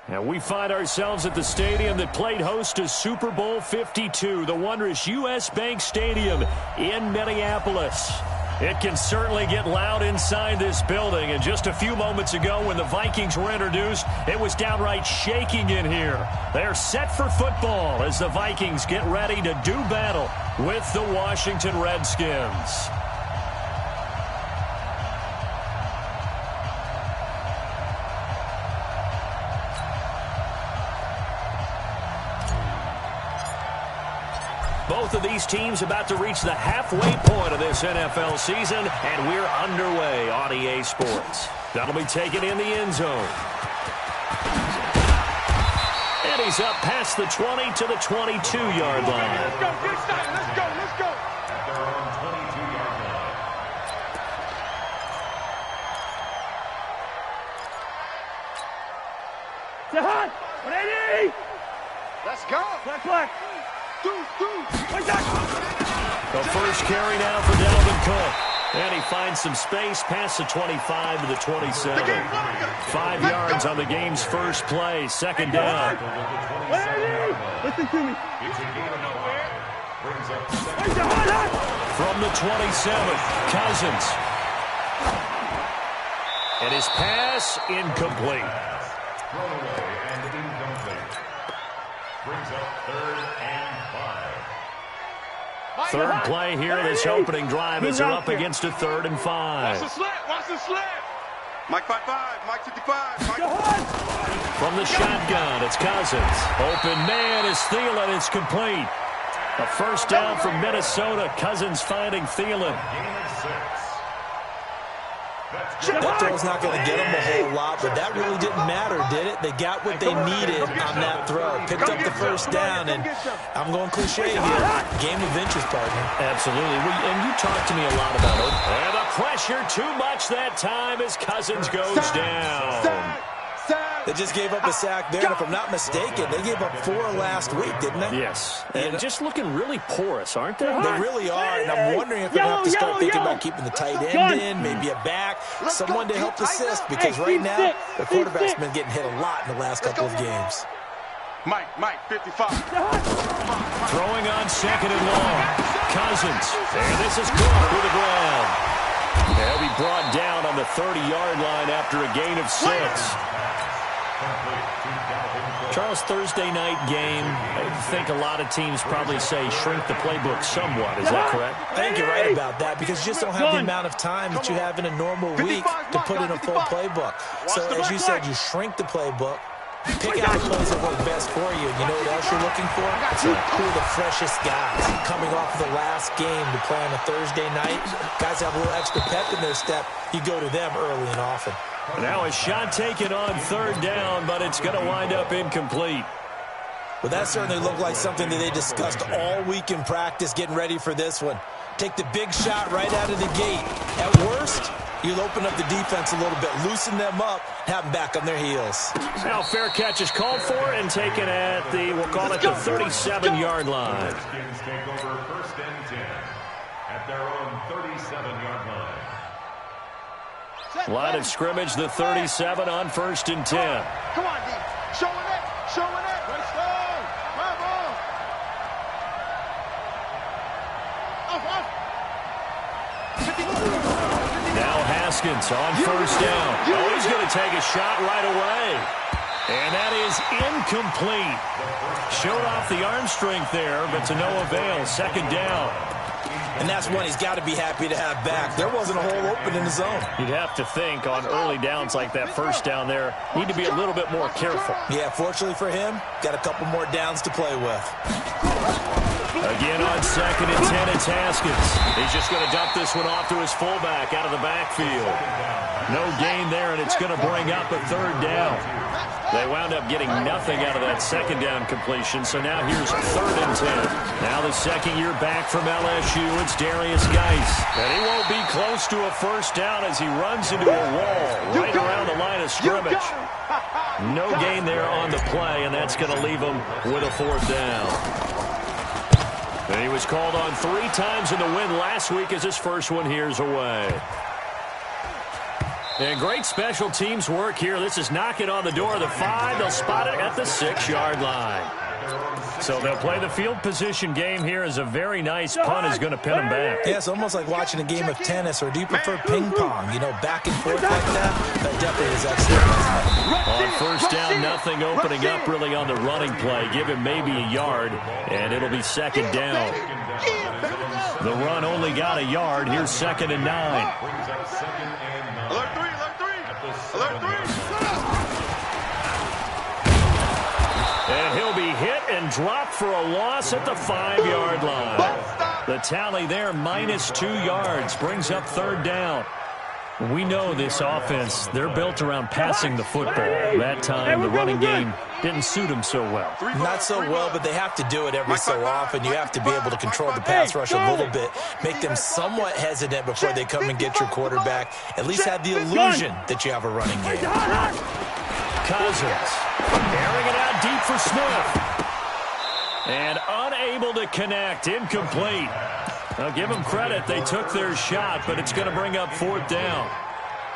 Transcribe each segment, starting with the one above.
And we find ourselves at the stadium that played host to Super Bowl 52, the wondrous U.S. Bank Stadium in Minneapolis. It can certainly get loud inside this building. And just a few moments ago when the Vikings were introduced, it was downright shaking in here. They're set for football as the Vikings get ready to do battle with the Washington Redskins. Both of these teams about to reach the halfway point of this NFL season, and we're underway on EA Sports. That'll be taken in the end zone. And he's up past the 20 to the 22-yard line. Let's go, let's go, let's go. At their own 22-yard line. Jahan, 180. Let's go. Black. The first carry now for Dalvin Cook. And he finds some space past the 25 to the 27. 5 yards on the game's first play. Second down. Listen to me. From the 27, Cousins. And his pass incomplete. Thrown away and incomplete. Brings up 3rd and 5. Third play here, this opening drive as they're up against a 3rd and 5. Watch the slant. Mike 5-5, Mike 55, Mike. From the shotgun, it's Cousins. Open man is Thielen. It's complete. A first down from Minnesota. Cousins finding Thielen. That throw's not going to get them a whole lot, but that really didn't matter, did it? They got what they needed on that throw. Picked up the first down, and I'm going cliche here. Game of inches, partner. Absolutely. And you talked to me a lot about it. And the pressure too much that time as Cousins goes down. They just gave up a sack there, and if I'm not mistaken, they gave up 4 last week, didn't they? Yes. And just looking really porous, aren't they? They really are, and I'm wondering if they're going to have to start thinking about keeping the tight end in, maybe a back, someone to help assist, because right now, the quarterback's been getting hit a lot in the last couple of games. Mike 55. Throwing on 2nd and long. Cousins. And this is Cook with the ground. He'll be brought down on the 30-yard line after a gain of 6. Charles, Thursday night game, I think a lot of teams probably say shrink the playbook somewhat. Is that correct? I think you're right about that because you just don't have the amount of time that you have in a normal week to put in a full playbook. So as you said, you shrink the playbook, pick out the plays that work best for you. You know what else you're looking for? Who are the freshest guys coming off the last game to play on a Thursday night? Guys have a little extra pep in their step. You go to them early and often. Now a shot taken on 3rd down, but it's going to wind up incomplete. Well, that certainly looked like something that they discussed all week in practice getting ready for this one. Take the big shot right out of the gate. At worst, you'll open up the defense a little bit, loosen them up, have them back on their heels. Now fair catch is called for and taken at the, we'll call it the 37-yard line. Redskins take over 1st and 10 at their own 37-yard line. Line of scrimmage, the 37 on 1st and 10. Come on, D. Showing it. Let's go. Bravo. Off. Now Haskins on 1st down. Oh, he's going to take a shot right away. And that is incomplete. Showed off the arm strength there, but to no avail. 2nd down. And that's one he's got to be happy to have back. There wasn't a hole open in the zone. You'd have to think on early downs like that 1st down there, need to be a little bit more careful. Yeah, fortunately for him, got a couple more downs to play with. Again on 2nd and 10, it's Haskins. He's just going to dump this one off to his fullback out of the backfield. No gain there, and it's going to bring up a 3rd down. They wound up getting nothing out of that 2nd down completion, so now here's 3rd and 10. Now the 2nd year back from LSU, it's Darius Geis. And he won't be close to a 1st down as he runs into a wall right around the line of scrimmage. No gain there on the play, and that's going to leave him with a 4th down. And he was called on 3 times in the win last week as his first one here's away. And great special teams work here. This is knocking on the door of the 5. They'll spot it at the 6-yard line. So they'll play the field position game here as a very nice punt is going to pin them back. Yeah, it's almost like watching a game of tennis, or do you prefer ping pong? You know, back and forth like that? That definitely is excellent. On first down, nothing opening up really on the running play. Give him maybe a yard, and it'll be 2nd down. The run only got a yard. Here's 2nd and 9. Alert 3, alert 3, alert 3. And he'll be hit and dropped for a loss at the 5-yard line. The tally there, -2 yards, brings up 3rd down. We know this offense, they're built around passing the football. That time, the running game didn't suit them so well. Not so well, but they have to do it every so often. You have to be able to control the pass rush a little bit, make them somewhat hesitant before they come and get your quarterback. At least have the illusion that you have a running game. Cousins, airing it out deep for Smith. And unable to connect, incomplete. I'll give them credit. They took their shot, but it's going to bring up 4th down.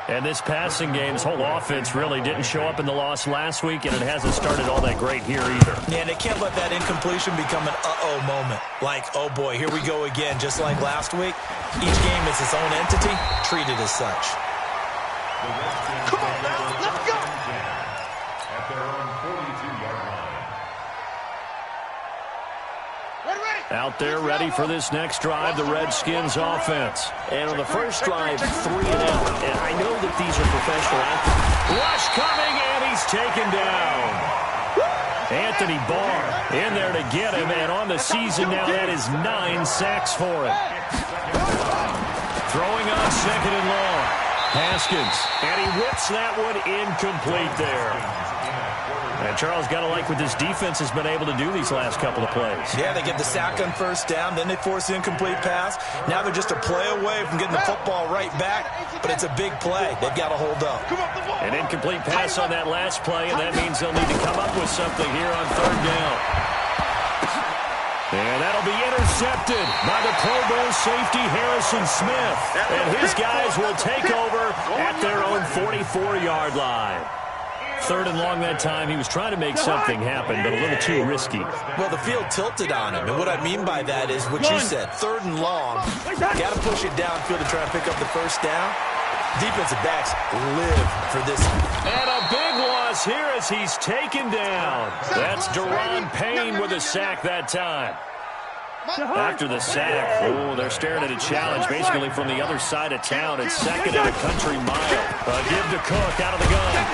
And this passing game's whole offense really didn't show up in the loss last week, and it hasn't started all that great here either. Yeah, and they can't let that incompletion become an uh-oh moment. Like, oh boy, here we go again, just like last week. Each game is its own entity, treated as such. Come on now, let's go. At their own 42-yard line. Out there ready for this next drive, the Redskins offense. And on the first drive, 3 and out. And I know that these are professional athletes. Rush coming, and he's taken down. Anthony Barr in there to get him, and on the season now, that is 9 sacks for him. Throwing on 2nd and long. Haskins, and he whips that one incomplete there. And Charles, got to like what this defense has been able to do these last couple of plays. Yeah, they get the sack on first down, then they force the incomplete pass. Now they're just a play away from getting the football right back, but it's a big play. They've got to hold up. An incomplete pass on that last play, and that means they'll need to come up with something here on 3rd down. And that'll be intercepted by the Pro Bowl safety Harrison Smith. And his guys will take over at their own 44-yard line. 3rd and long that time. He was trying to make something happen, but a little too risky. Well, the field tilted on him, and what I mean by that is what you said, 3rd and long. Got to push it downfield to try and pick up the first down. Defensive backs live for this. And a big loss here as he's taken down. That's Daron Payne with a sack that time. After the sack, they're staring at a challenge basically from the other side of town. It's 2nd and a country mile. Give to Cook out of the gun.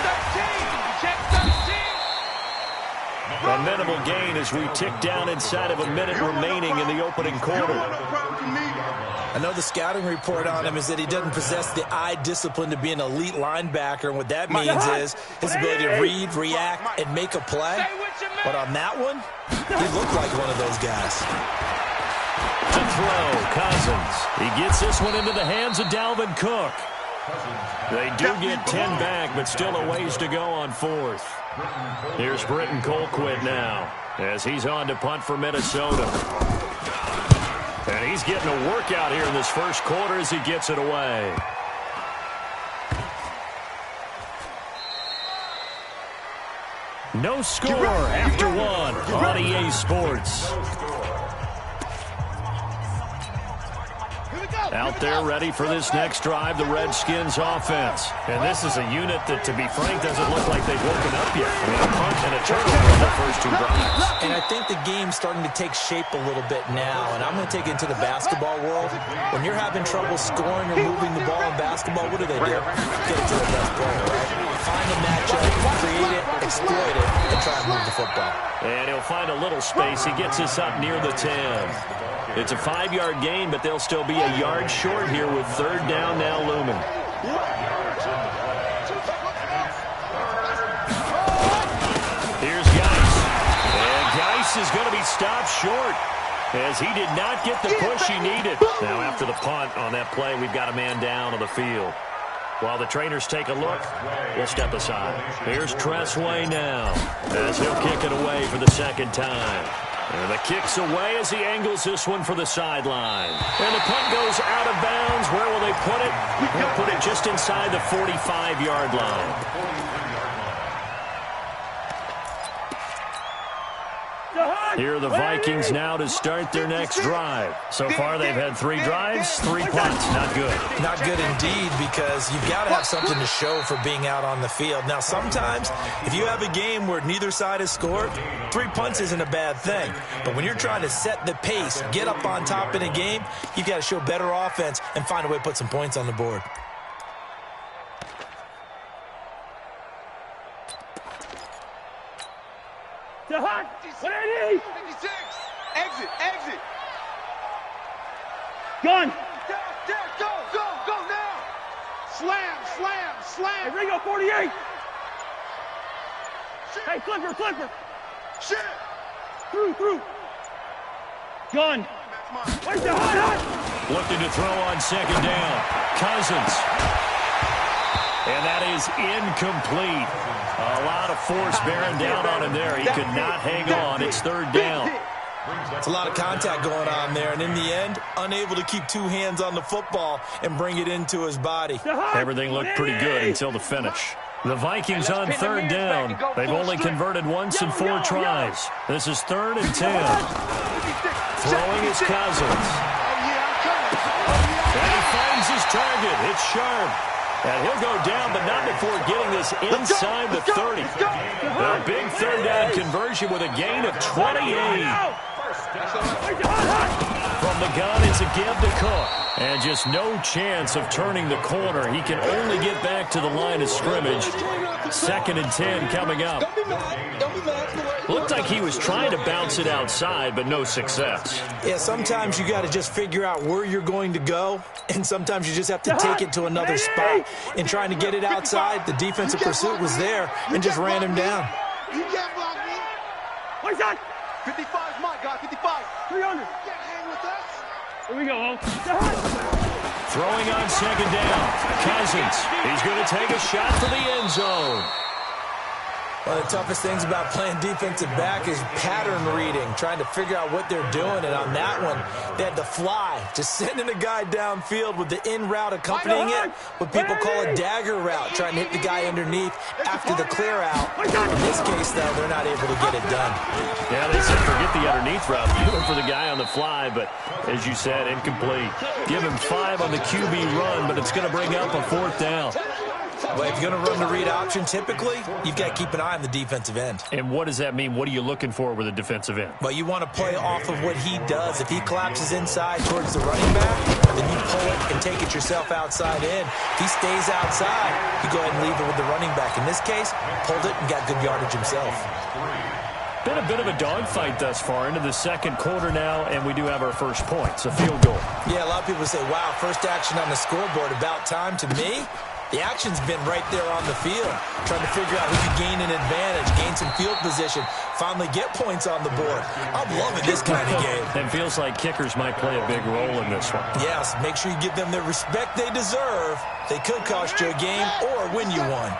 A minimal gain as we tick down inside of a minute remaining in the opening quarter. I know the scouting report on him is that he doesn't possess the eye discipline to be an elite linebacker, and what that means is his ability to read, react, and make a play. But on that one, he looked like one of those guys. To throw, Cousins. He gets this one into the hands of Dalvin Cook. They do get 10 back, but still a ways to go on 4th. Here's Britton Colquitt now as he's on to punt for Minnesota. And he's getting a workout here in this first quarter as he gets it away. No score after 1 on EA Sports. Out there ready for this next drive, the Redskins offense. And this is a unit that, to be frank, doesn't look like they've woken up yet. I mean, a punt and a turnover on their first 2 drives. And I think the game's starting to take shape a little bit now, and I'm going to take it into the basketball world. When you're having trouble scoring or moving the ball in basketball, what do? Get it to the best player, right? Find the matchup, create it, exploit it, and try and move the football. And he'll find a little space. He gets us up near the 10. It's a 5-yard gain, but they'll still be a yard short here with 3rd down now looming. Here's Geis. And Geis is going to be stopped short as he did not get the push he needed. Now after the punt on that play, we've got a man down on the field. While the trainers take a look, we'll step aside. Here's Tressway now as he'll kick it away for the 2nd time. And the kick's away as he angles this one for the sideline. And the punt goes out of bounds. Where will they put it? They'll put it just inside the 45-yard line. Here are the Vikings now to start their next drive. So far, they've had 3 drives, 3 punts. Not good. Not good indeed, because you've got to have something to show for being out on the field. Now, sometimes, if you have a game where neither side has scored, 3 punts isn't a bad thing. But when you're trying to set the pace, get up on top in a game, you've got to show better offense and find a way to put some points on the board. What I need? 56. Exit. Gun. Go now. Slam. Hey, Ringo, 48. Shit. Hey, flipper. Shit. Through. Gun. Where's the hot? Looking to throw on second down. Cousins. And that is incomplete. A lot of force bearing down on him there. He could not hang on. It's third down. It's a lot of contact going on there, and in the end, unable to keep 2 hands on the football and bring it into his body. Everything looked pretty good until the finish. The Vikings on third down. They've only converted once in 4 tries. This is 3rd and 10. Throwing is Cousins. And he finds his target. It's Sharp. And he'll go down, but not before getting this inside the 30. A big third down conversion with a gain of 28. From the gun, it's a give to Cook. And just no chance of turning the corner. He can only get back to the line of scrimmage. 2nd and 10 coming up. Looked like he was trying to bounce it outside, but no success. Yeah, sometimes you got to just figure out where you're going to go, and sometimes you just have to take it to another spot. In trying to get it outside, the defensive pursuit was there and just ran him down. You can't block me. What's that? 55 is my guy, 55. 300. You can't hang with us. Here we go, Throwing on second down. Cousins. He's going to take a shot for the end zone. One of the toughest things about playing defensive back is pattern reading, trying to figure out what they're doing. And on that one, they had to fly, just sending a guy downfield with the in route accompanying it, what people call a dagger route, trying to hit the guy underneath after the clear out. In this case, though, they're not able to get it done. Yeah, they said forget the underneath route. You look for the guy on the fly, but as you said, incomplete. Give him 5 on the QB run, but it's going to bring up a 4th down. Well, if you're going to run the read option, typically, you've got to keep an eye on the defensive end. And what does that mean? What are you looking for with a defensive end? Well, you want to play off of what he does. If he collapses inside towards the running back, then you pull it and take it yourself outside in. If he stays outside, you go ahead and leave it with the running back. In this case, pulled it and got good yardage himself. Been a bit of a dogfight thus far into the 2nd quarter now, and we do have our first points, a field goal. Yeah, a lot of people say, wow, first action on the scoreboard, about time. To me, the action's been right there on the field, trying to figure out who can gain an advantage, gain some field position, finally get points on the board. I'm loving this kind of game. It feels like kickers might play a big role in this one. Yes, make sure you give them the respect they deserve. They could cost you a game or win you one.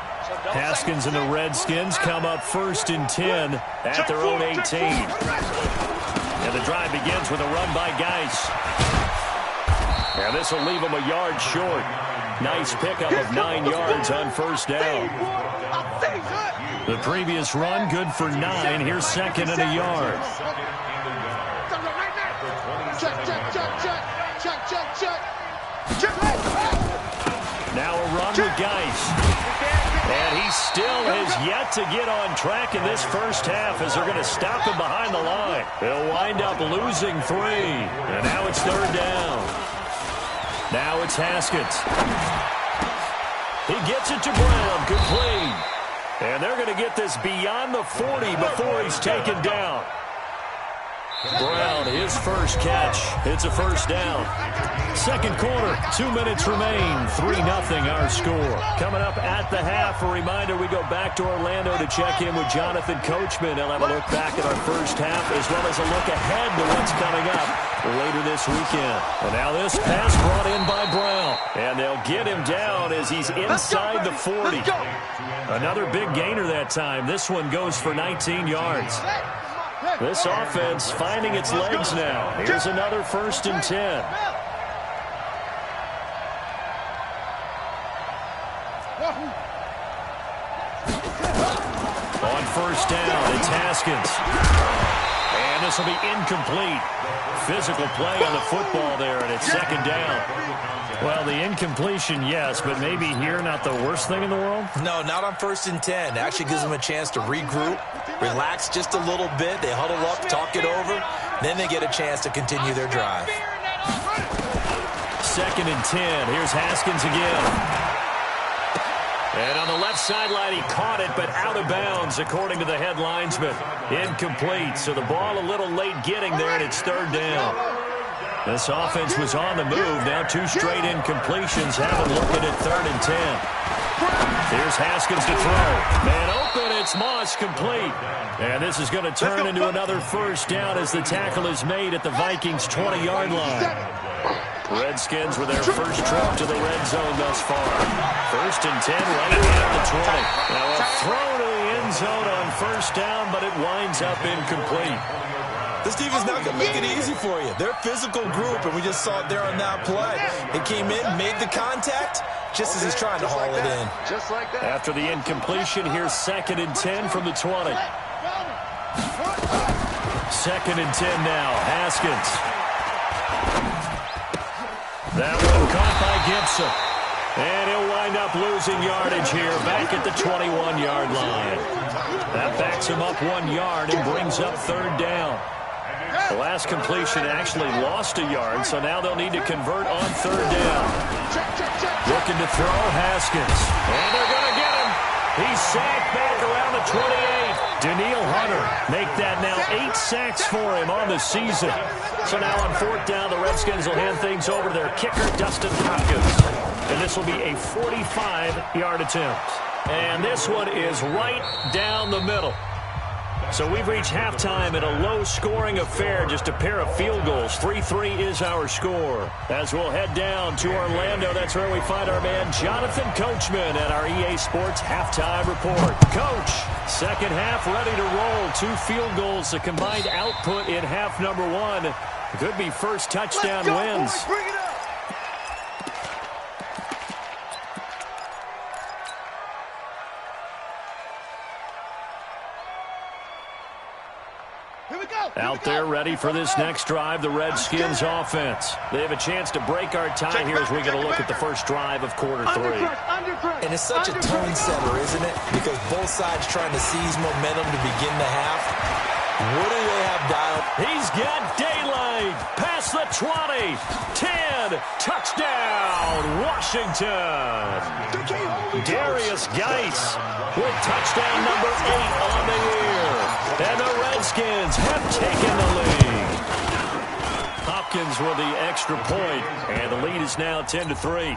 Haskins and the Redskins come up 1st and 10 at their own 18. And the drive begins with a run by Geis. And this will leave them a yard short. Nice pickup of 9 yards on 1st down. The previous run, good for 9. Here's 2nd and a yard. Now a run with Geis. And he still has yet to get on track in this first half as they're going to stop him behind the line. They'll wind up losing 3. And now it's 3rd down. Now it's Haskins. He gets it to Brown, complete. And they're going to get this beyond the 40 before he's taken down. Brown, his first catch. It's a 1st down. 2nd quarter, 2 minutes remain. 3-0 our score. Coming up at the half, a reminder we go back to Orlando to check in with Jonathan Coachman. He'll have a look back at our first half as well as a look ahead to what's coming up later this weekend. And now this pass brought in by Brown. And they'll get him down as he's inside the 40. Another big gainer that time. This one goes for 19 yards. This offense finding its legs now. Here's another 1st and 10. On 1st down, it's Haskins. And this will be incomplete. Physical play on the football there, and it's 2nd down. Well, the incompletion, yes, but maybe here not the worst thing in the world? No, not on 1st and 10. It actually gives them a chance to regroup, relax just a little bit. They huddle up, talk it over. Then they get a chance to continue their drive. 2nd and 10. Here's Haskins again. And on the left sideline, he caught it, but out of bounds, according to the head linesman. Incomplete, so the ball a little late getting there, and it's 3rd down. This offense was on the move. Now 2 straight incompletions. Haven't looked at it 3rd and 10. Here's Haskins to throw. Man open, it's Moss, complete. And this is going to turn into another 1st down as the tackle is made at the Vikings' 20-yard line. Redskins with their first trip to the red zone thus far. 1st and 10, running at the 20. Now a throw to the end zone on 1st down, but it winds up incomplete. This defense not going to make it easy for you. They're a physical group, and we just saw it there on that play. It came in, made the contact, just as he's trying to haul it in. Just like that. After the incompletion, here's 2nd and 10 from the 20. 2nd and 10 now, Haskins. That one caught by Gibson. And he'll wind up losing yardage here back at the 21-yard line. That backs him up 1 yard and brings up 3rd down. The last completion actually lost a yard, so now they'll need to convert on 3rd down. Looking to throw, Haskins. And they're going to get him. He's sacked back around the 28. Daniil Hunter make that now 8 sacks for him on the season. So now on 4th down, the Redskins will hand things over to their kicker, Dustin Hopkins. And this will be a 45-yard attempt. And this one is right down the middle. So we've reached halftime in a low-scoring affair, just a pair of field goals. 3-3 is our score. As we'll head down to Orlando, that's where we find our man Jonathan Coachman at our EA Sports Halftime Report. Coach, 2nd half ready to roll. 2 field goals, the combined output in half number 1. Could be first touchdown wins. Boys, bring it up. Out there ready for this next drive, the Redskins offense. They have a chance to break our tie here as we get a look at the first drive of quarter 3. And it's such a tone setter, isn't it? Because both sides trying to seize momentum to begin the half. What do they have dialed? He's got daylight. Past the 20. 10. Touchdown, Washington. Darius Geis with touchdown number 8 on the year. And the Redskins have taken the lead. Hopkins with the extra point, and the lead is now 10-3.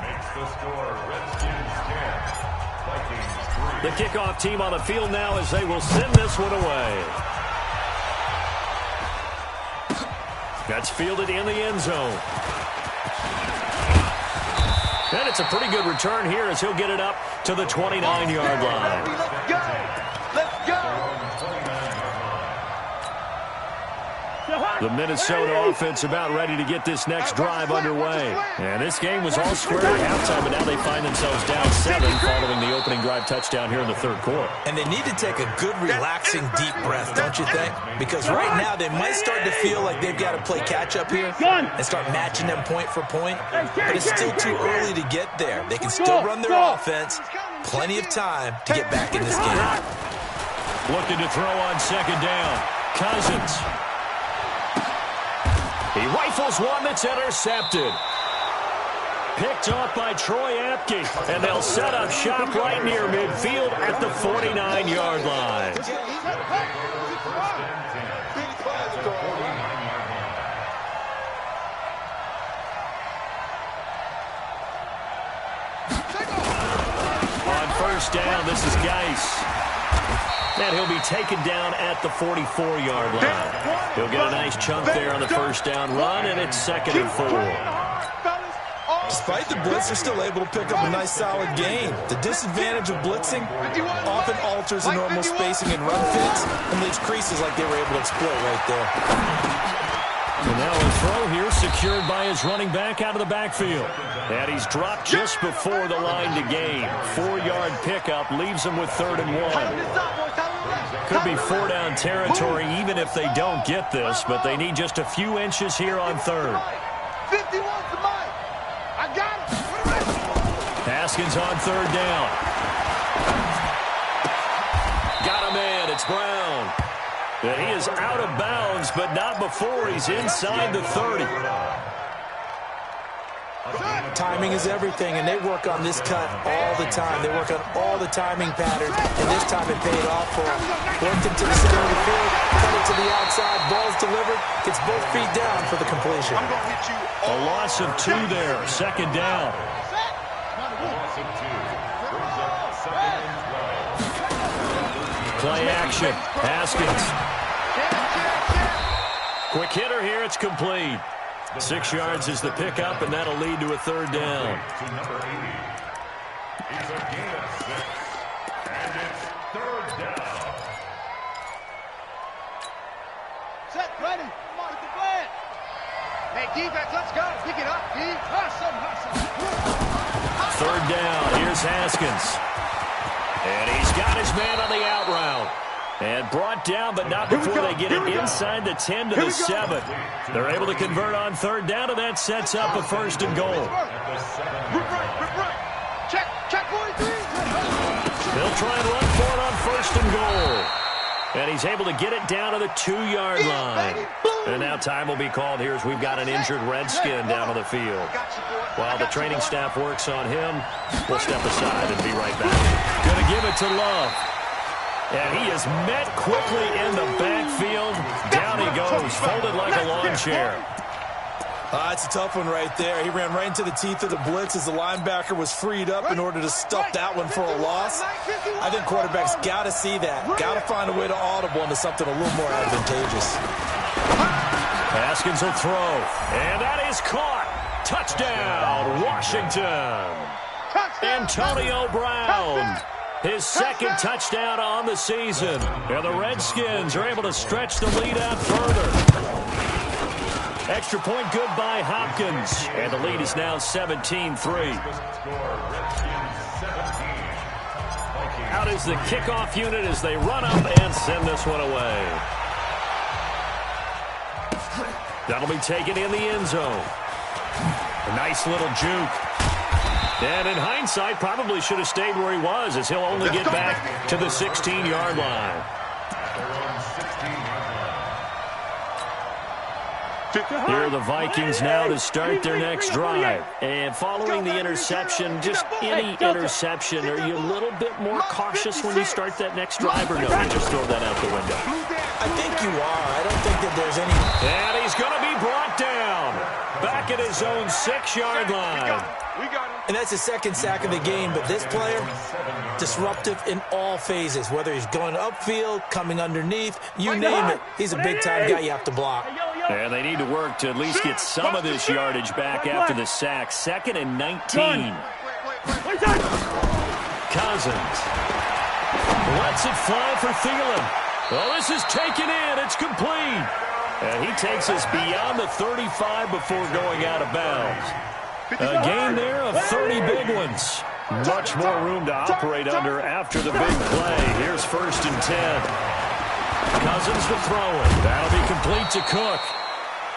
The kickoff team on the field now as they will send this one away. That's fielded in the end zone. And it's a pretty good return here as he'll get it up to the 29-yard line. Let's go. Let's go. The Minnesota offense about ready to get this next drive underway. And this game was all square at halftime, but now they find themselves down 7 following the opening drive touchdown here in the 3rd quarter. And they need to take a good, relaxing, deep breath, don't you think? Because right now they might start to feel like they've got to play catch-up here and start matching them point for point. But it's still too early to get there. They can still run their offense. Plenty of time to get back in this game. Looking to throw on 2nd down. Cousins. He rifles one that's intercepted. Picked off by Troy Apke. And they'll set up shop right near midfield at the 49-yard line. On 1st down, this is Geis. And he'll be taken down at the 44-yard line. He'll get a nice chunk there on the 1st down run, and it's 2nd and 4. Despite the blitz, they're still able to pick up a nice solid gain. The disadvantage of blitzing often alters the normal spacing and run fits and leaves creases like they were able to exploit right there. And now a throw here secured by his running back out of the backfield. And he's dropped just before the line to gain. 4-yard pickup leaves him with 3rd and 1. Could be 4-down territory even if they don't get this, but they need just a few inches here on 3rd. 51's the mic. I got it. Haskins on 3rd down. Got a man. It's Brown. And he is out of bounds, but not before he's inside the 30. Timing is everything, and they work on this cut all the time. They work on all the timing patterns, and this time it paid off for him. Worked into the center of the field, cut it to the outside, ball's delivered, gets both feet down for the completion. A loss of 2 there, 2nd down. Play action, Haskins. Quick hitter here, it's complete. 6 yards is the pickup, and that'll lead to a 3rd down. To number 80. It's a gain of 6. And it's 3rd down. Set, ready. Come on, get the plan. Hey, defense, let's go. Pick it up, D. Hustle. 3rd down, here's Haskins. And he's got his man on the out route. And brought down, but not before they get it inside the 10 to the 7. They're able to convert on 3rd down, and that sets up a 1st and goal. Rip right. Check, boys. They'll try and run for it on 1st and goal. And he's able to get it down to the 2-yard line. And now time will be called here as we've got an injured Redskin down on the field. While the training staff works on him, we'll step aside and be right back. Going to give it to Love. And he is met quickly in the backfield. Down he goes, folded like a lawn chair. It's a tough one right there. He ran right into the teeth of the blitz as the linebacker was freed up in order to stuff that one for a loss. I think quarterbacks got to see that. Got to find a way to audible into something a little more advantageous. Haskins will throw. And that is caught. Touchdown, Washington. Antonio Brown. His 2nd touchdown on the season. And the Redskins are able to stretch the lead out further. Extra point good by Hopkins. And the lead is now 17-3. Out is the kickoff unit as they run up and send this one away. That'll be taken in the end zone. A nice little juke. And in hindsight, probably should have stayed where he was, as he'll only get back to the 16-yard line. Here are the Vikings now to start their next drive. And following the interception, just any interception, are you a little bit more cautious when you start that next drive, or no, you just throw that out the window? I think you are. I don't think that there's any... And he's going to be brought down. Back at his own 6-yard line. And that's his 2nd sack of the game, but this player, disruptive in all phases, whether he's going upfield, coming underneath, you name it. He's a big-time guy you have to block. And they need to work to at least get some of this yardage back after the sack. 2nd and 19. Cousins lets it fly for Thielen. Well, this is taken in. It's complete. And he takes us beyond the 35 before going out of bounds. A gain there of 30 big ones. Much more room to operate under after the big play. Here's 1st and 10. Cousins to throw it. That'll be complete to Cook.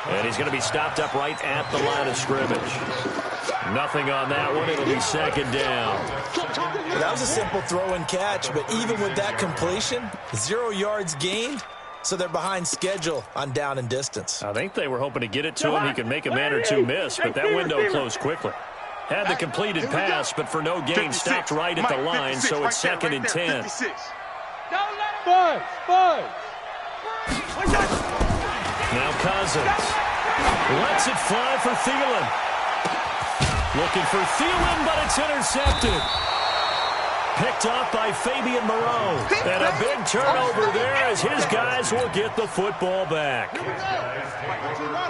And he's going to be stopped up right at the line of scrimmage. Nothing on that one. It'll be 2nd down. That was a simple throw and catch, but even with that completion, 0 yards gained. So they're behind schedule on down and distance. I think they were hoping to get it to him. He could make a man or two miss, but that window closed quickly. Had the completed pass, but for no gain, stopped right at the line, so it's 2nd and 10. Now Cousins lets it fly for Thielen. Looking for Thielen, but it's intercepted. picked up by Fabian Moreau. And a big turnover there as his guys will get the football back.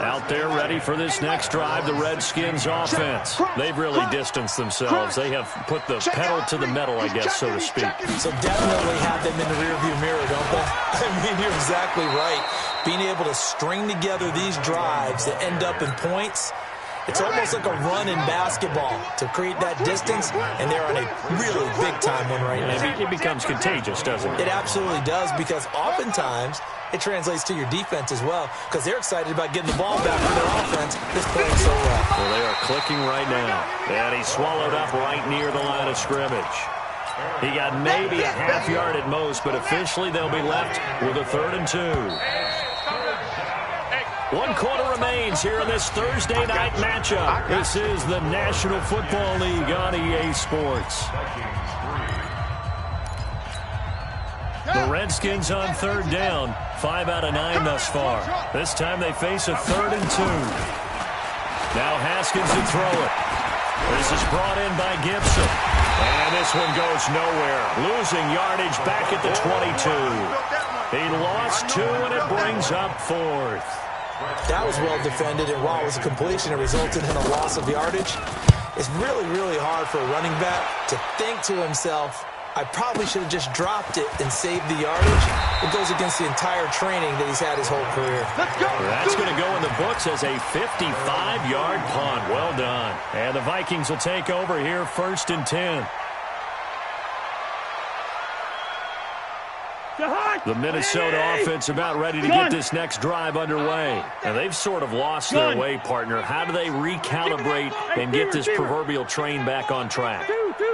Out there ready for this next drive, the Redskins offense. They've really distanced themselves. They have put the pedal to the metal, I guess, so to speak. So definitely have them in the rearview mirror, don't they? I mean, you're exactly right. Being able to string together these drives that end up in points, it's almost like a run in basketball to create that distance, and they're on a really big-time one right now. It becomes contagious, doesn't it? It absolutely does, because oftentimes it translates to your defense as well, because they're excited about getting the ball back for their offense that's playing so well. Well, they are clicking right now. And he swallowed up right near the line of scrimmage. He got maybe a half yard at most, but officially they'll be left with a 3rd and 2. 1 quarter remains here in this Thursday night matchup. This is the National Football League on EA Sports. The Redskins on 3rd down. 5 out of 9 thus far. This time they face a 3rd and 2. Now Haskins to throw it. This is brought in by Gibson. And this one goes nowhere. Losing yardage back at the 22. He lost 2, and it brings up 4th. That was well defended, and while it was a completion, it resulted in a loss of yardage. It's really, really hard for a running back to think to himself, I probably should have just dropped it and saved the yardage. It goes against the entire training that he's had his whole career. Let's go. That's going to go in the books as a 55-yard punt. Well done. And the Vikings will take over here, 1st and 10. The Minnesota offense about ready to get this next drive underway. And they've sort of lost their way, partner. How do they recalibrate and get this proverbial train back on track?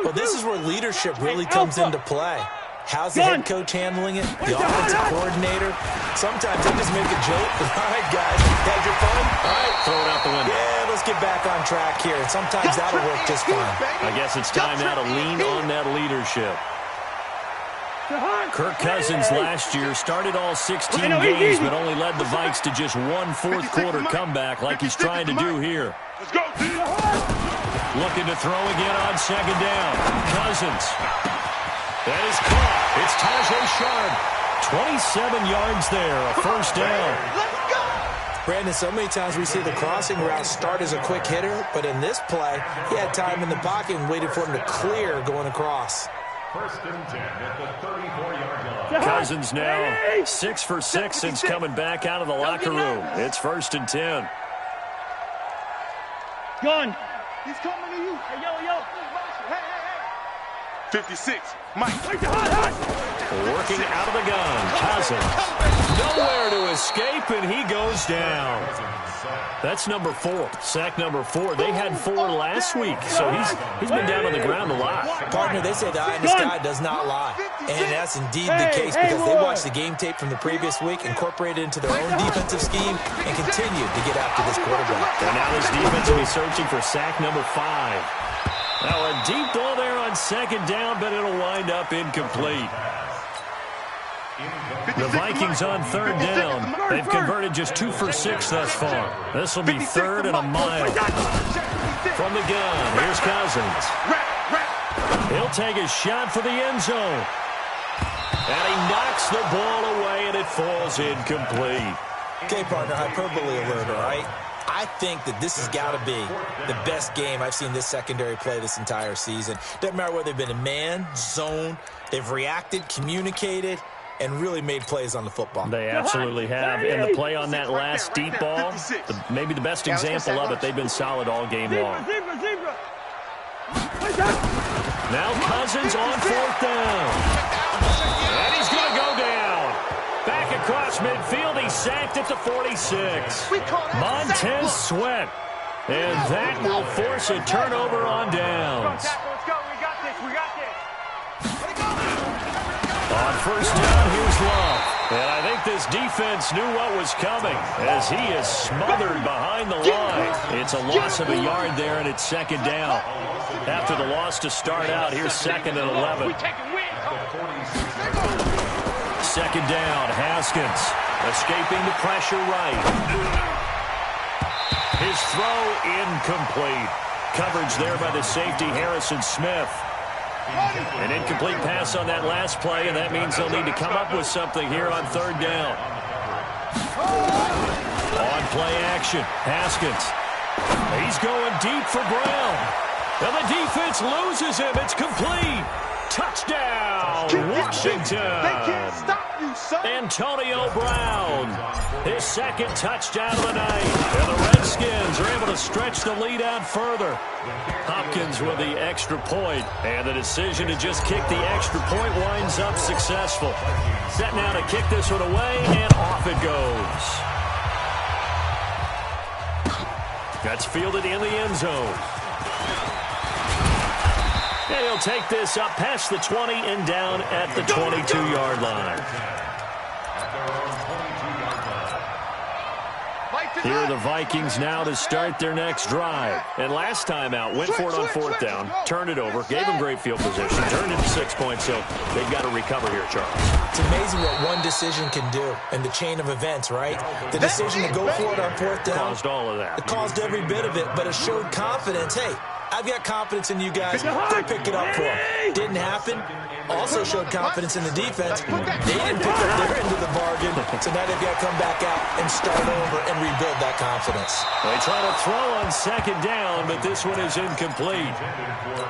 Well, this is where leadership really comes into play. How's the head coach handling it? The offensive coordinator? Sometimes they just make a joke. All right, guys, had your fun? All right. Throw it out the window. Yeah, let's get back on track here. And sometimes that'll work just fine. I guess it's time now to lean on that leadership. Kirk Cousins last year started all 16 games, but only led the Vikes to just 1 fourth-quarter comeback like he's trying to do here. Looking to throw again on 2nd down. Cousins. That is caught. It's Tajay Sharp. 27 yards there, a 1st down. Brandon, so many times we see the crossing route start as a quick hitter, but in this play, he had time in the pocket and waited for him to clear going across. 1st and 10 at the 34-yard line. Cousins now 6 for 6 since coming back out of the locker room. It's 1st and 10. Gun. He's coming to you. Hey, yo. Hey. 56. Mike. Working out of the gun. Cousins. Nowhere to escape, and he goes down. That's number 4. Sack number 4. They had 4 last week, so he's been down on the ground a lot. Partner, they say the eye in the sky does not lie. And that's indeed the case because they watched the game tape from the previous week, incorporated it into their own defensive scheme, and continued to get after this quarterback. And now this defense will be searching for sack number 5. Now a deep ball there on 2nd down, but it'll wind up incomplete. The Vikings on 3rd down. They've converted just 2 for 6 thus far. This will be 3rd and a mile. From the gun, here's Cousins. He'll take a shot for the end zone. And he knocks the ball away, and it falls incomplete. Okay, partner, hyperbole alert, all right? I think that this has got to be the best game I've seen this secondary play this entire season. Doesn't matter whether they've been in man, zone, they've reacted, communicated, and really made plays on the football. They absolutely have. And the play on that last deep ball, maybe the best example of it, they've been solid all game long. Now Cousins on 4th down. And he's going to go down. Back across midfield, he's sacked at the 46. Montez Sweat. And that will force a turnover on downs. Let's go. We got this. On 1st down, here's Love. And I think this defense knew what was coming as he is smothered behind the line. It's a loss of a yard there, and it's 2nd down. After the loss to start out, here's 2nd and 11. 2nd down, Haskins escaping the pressure right. His throw incomplete. Coverage there by the safety, Harrison Smith. An incomplete pass on that last play, and that means they'll need to come up with something here on third down. On play action, Haskins. He's going deep for Brown. And the defense loses him. It's complete. Touchdown, Washington. They can't stop you, son. Antonio Brown, his second touchdown of the night. And the Redskins are able to stretch the lead out further. Hopkins with the extra point, and the decision to just kick the extra point winds up successful. Set now to kick this one away, and off it goes. That's fielded in the end zone. And he'll take this up past the 20 and down at the 22-yard line. Here are the Vikings now to start their next drive. And last time out, went for it on fourth down, turned it over, gave them great field position, turned it to 6 points, so they've got to recover here, Charles. It's amazing what one decision can do in the chain of events, right? The decision to go for it on fourth down caused all of that. It caused every bit of it, but it showed confidence. Hey, I've got confidence in you guys. Go pick it up for them. Didn't happen. Also showed confidence in the defense. They didn't pick up their end of the bargain, so now they've got to come back out and start over and rebuild that confidence. They try to throw on second down, but this one is incomplete.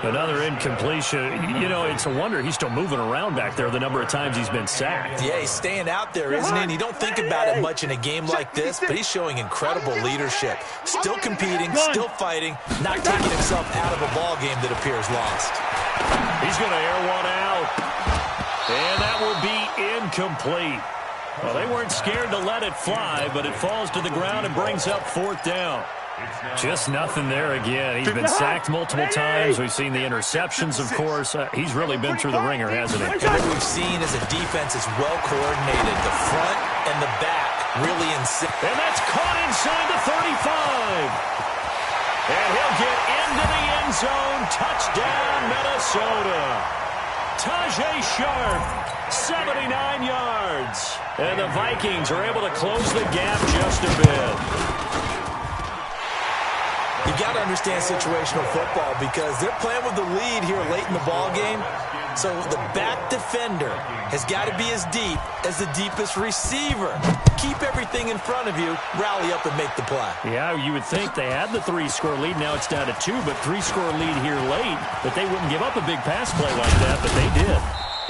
Another incompletion. You know, it's a wonder he's still moving around back there the number of times he's been sacked. Yeah, he's staying out there, isn't he? And you don't think about it much in a game like this, but he's showing incredible leadership. Still competing, still fighting, not taking himself out of a ball game that appears lost. He's going to air one out, and that will be incomplete. Well, they weren't scared to let it fly, but it falls to the ground and brings up fourth down. Just nothing there again. He's been sacked multiple times. We've seen the interceptions, of course. He's really been through the ringer, hasn't he? And what we've seen is a defense is well coordinated. The front and the back really in sync. And that's caught inside the 35. And he'll get into the end zone. Touchdown, Minnesota. Tajay Sharp, 79 yards. And the Vikings are able to close the gap just a bit. You got to understand situational football because they're playing with the lead here late in the ball game. So the back defender has got to be as deep as the deepest receiver. Keep everything in front of you, rally up and make the play. Yeah, you would think they had the 3-score lead. Now it's down to 2, but 3-score lead here late. That they wouldn't give up a big pass play like that, but they did.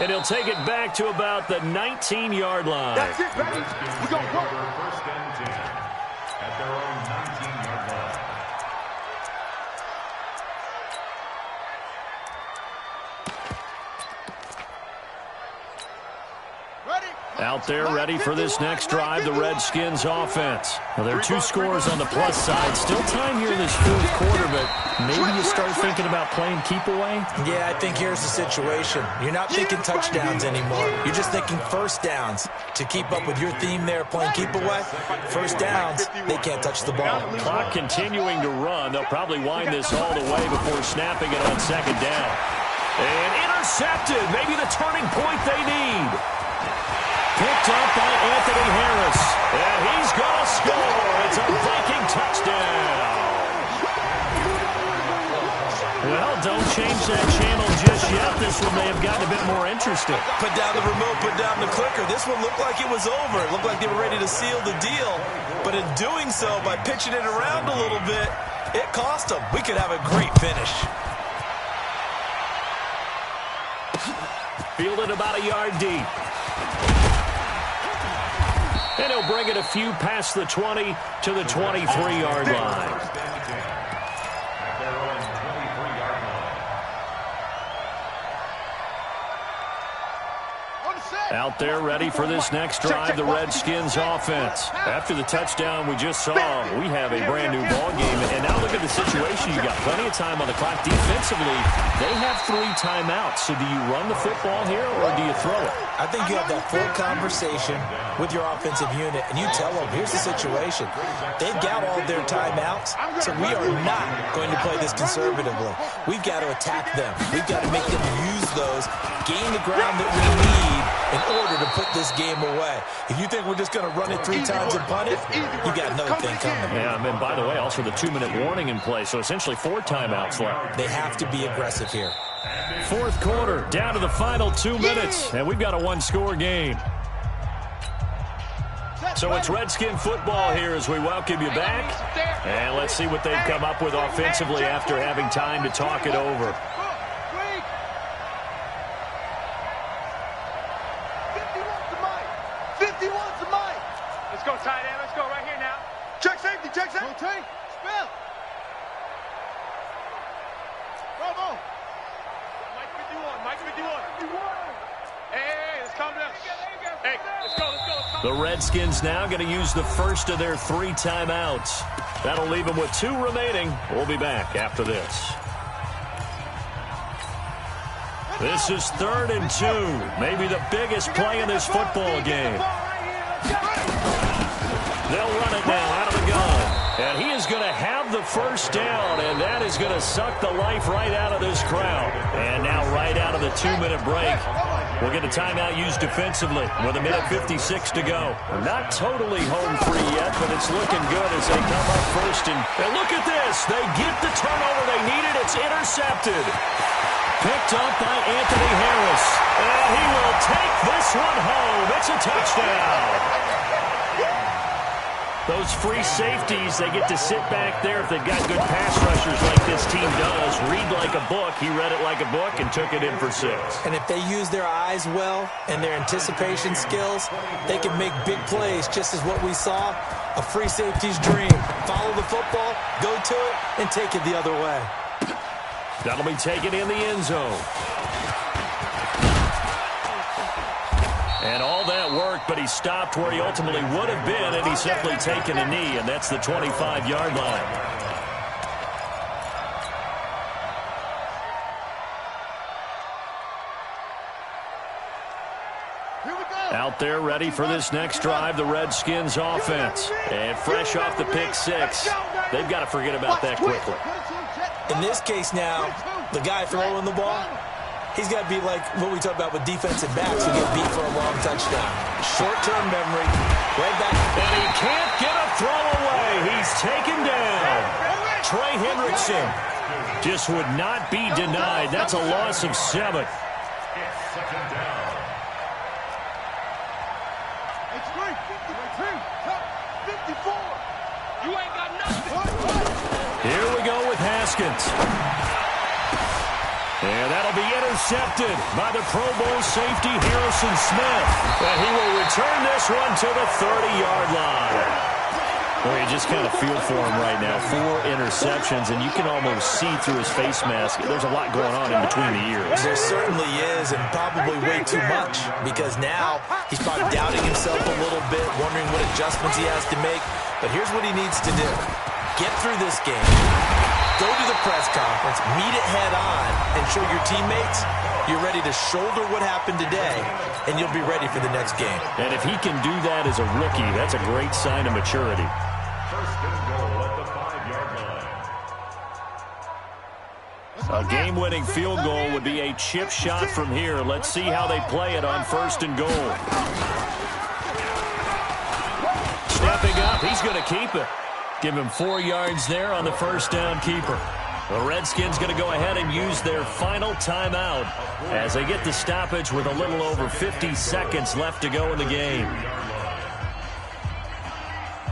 And he'll take it back to about the 19-yard line. That's it, baby. We got work. First and 10 at their own 19-yard line. Out there ready for this next drive, the Redskins offense. Well, there are 2 scores on the plus side. Still time here in this fourth quarter, but maybe you start thinking about playing keep away? Yeah, I think here's the situation. You're not thinking touchdowns anymore. You're just thinking first downs. To keep up with your theme there, playing keep away, first downs, they can't touch the ball. Clock continuing to run. They'll probably wind this all the way before snapping it on second down. And intercepted. Maybe the turning point they need. Picked up by Anthony Harris. And he's going to score. It's a Viking touchdown. Well, don't change that channel just yet. This one may have gotten a bit more interesting. Put down the remote, put down the clicker. This one looked like it was over. It looked like they were ready to seal the deal. But in doing so, by pitching it around a little bit, it cost them. We could have a great finish. Fielded about a yard deep. And he'll bring it a few past the 20 to the 23-yard line. Out there ready for this next drive, the Redskins offense. After the touchdown we just saw, we have a brand-new ball game. And now look at the situation. You got plenty of time on the clock. Defensively, they have 3 timeouts. So do you run the football here or do you throw it? I think you have that full conversation with your offensive unit, and you tell them, here's the situation. They've got all their timeouts, so we are not going to play this conservatively. We've got to attack them. We've got to make them use those, gain the ground that we need in order to put this game away. If you think we're just going to run it 3 times and punt it, you got another thing coming. Yeah, and by the way, also the 2-minute warning in play, so essentially 4 timeouts left. They have to be aggressive here. Fourth quarter, down to the final 2 minutes, and we've got a one-score game. So it's Redskin football here as we welcome you back. And let's see what they've come up with offensively after having time to talk it over. 51's the mic. Let's go, tight end. Let's go right here now. Check safety. Check safety. Rotate. Spell. Bravo. Mike 51. Mike 51. Hey, let's calm down. Hey, let's go. The Redskins now going to use the first of their 3 timeouts. That'll leave them with 2 remaining. We'll be back after this. This is 3rd and 2. Maybe the biggest play in this football game. They'll run it now out of the gun. And he is going to have the first down, and that is going to suck the life right out of this crowd. And now right out of the 2-minute break, we'll get a timeout used defensively with 1:56 to go. Not totally home free yet, but it's looking good as they come up first. And look at this. They get the turnover they needed. It's intercepted. Picked up by Anthony Harris. And he will take this one home. It's a touchdown. Those free safeties, they get to sit back there if they've got good pass rushers like this team does. Read like a book. He read it like a book and took it in for 6. And if they use their eyes well and their anticipation skills, they can make big plays, just as what we saw, a free safety's dream. Follow the football, go to it, and take it the other way. That'll be taken in the end zone. And all that worked, but he stopped where he ultimately would have been, and he's simply taken a knee, and that's the 25-yard line. Out there ready for this next drive, the Redskins offense. And fresh off the pick 6, they've got to forget about that quickly. In this case now, the guy throwing the ball, he's got to be like what we talk about with defensive backs who get beat for a long touchdown. Short-term memory, right back. And he can't get a throw away. He's taken down. Trey Hendrickson just would not be denied. That's a loss of 7. Here we go with Haskins. And that'll be intercepted by the Pro Bowl safety Harrison Smith. And he will return this one to the 30-yard line. Boy, you just kind of feel for him right now. 4 interceptions, and you can almost see through his face mask. There's a lot going on in between the ears. There certainly is, and probably way too much, because now he's probably doubting himself a little bit, wondering what adjustments he has to make. But here's what he needs to do. Get through this game. Go to the press conference, meet it head on, and show your teammates you're ready to shoulder what happened today, and you'll be ready for the next game. And if he can do that as a rookie, that's a great sign of maturity. First and goal at the 5-yard line. A game-winning field goal would be a chip shot from here. Let's see how they play it on first and goal. Stepping up, he's going to keep it. Give him 4 yards there on the first down keeper. The Redskins going to go ahead and use their final timeout as they get the stoppage with a little over 50 seconds left to go in the game.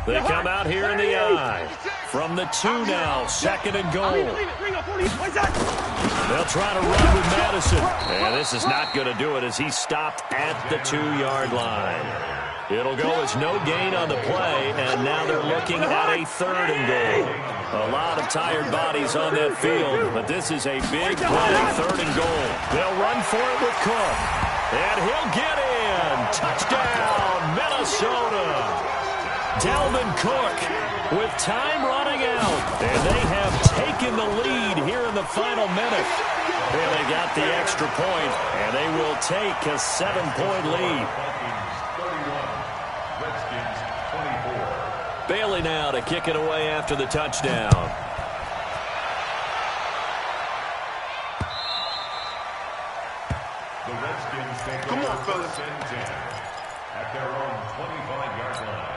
They come out here in the I. From the 2 now, 2nd and goal. They'll try to run with Madison. And this is not going to do it as he stopped at the 2-yard line. It'll go as no gain on the play, and now they're looking at a 3rd and goal. A lot of tired bodies on that field, but this is a big play, 3rd and goal. They'll run for it with Cook, and he'll get in. Touchdown, Minnesota. Dalvin Cook with time running out, and they have taken the lead here in the final minute. And they got the extra point, and they will take a 7-point lead. Bailey now to kick it away after the touchdown. The Redskins take over first and 10 at their own 25-yard line.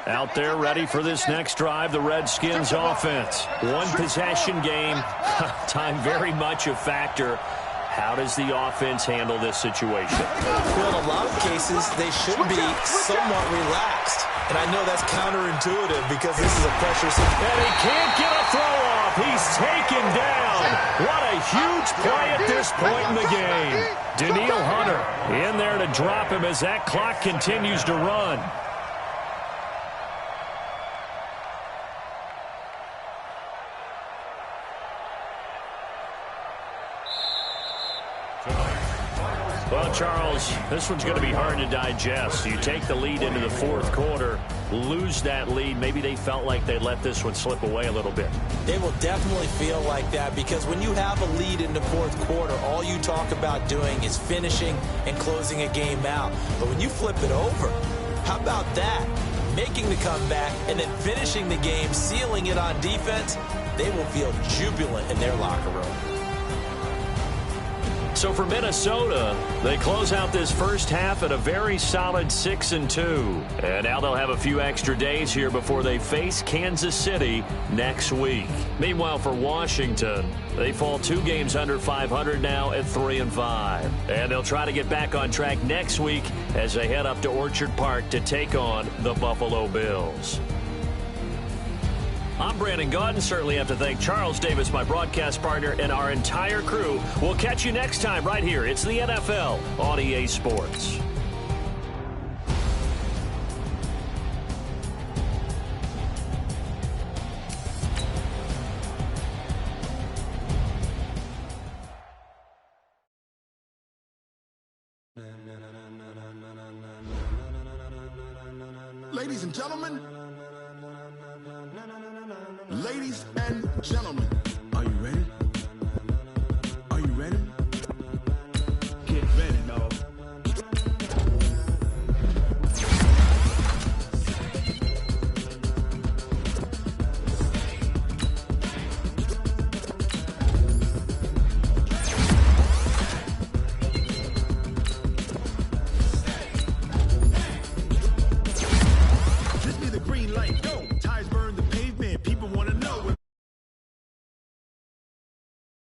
Out there ready for this next drive, the Redskins offense. One possession game, time very much a factor. How does the offense handle this situation? Well, in a lot of cases, they should be somewhat relaxed. And I know that's counterintuitive because this is a pressure situation. And he can't get a throw off. He's taken down. What a huge play at this point in the game. Daniil Hunter in there to drop him as that clock continues to run. Well, Charles, this one's going to be hard to digest. You take the lead into the fourth quarter, lose that lead. Maybe they felt like they let this one slip away a little bit. They will definitely feel like that because when you have a lead in the fourth quarter, all you talk about doing is finishing and closing a game out. But when you flip it over, how about that? Making the comeback and then finishing the game, sealing it on defense, they will feel jubilant in their locker room. So for Minnesota, they close out this first half at a very solid 6-2. And now they'll have a few extra days here before they face Kansas City next week. Meanwhile, for Washington, they fall 2 games under 500 now at 3-5. And they'll try to get back on track next week as they head up to Orchard Park to take on the Buffalo Bills. I'm Brandon Gaudin. Certainly have to thank Charles Davis, my broadcast partner, and our entire crew. We'll catch you next time right here. It's the NFL on EA Sports. Ladies and gentlemen. Ladies and gentlemen.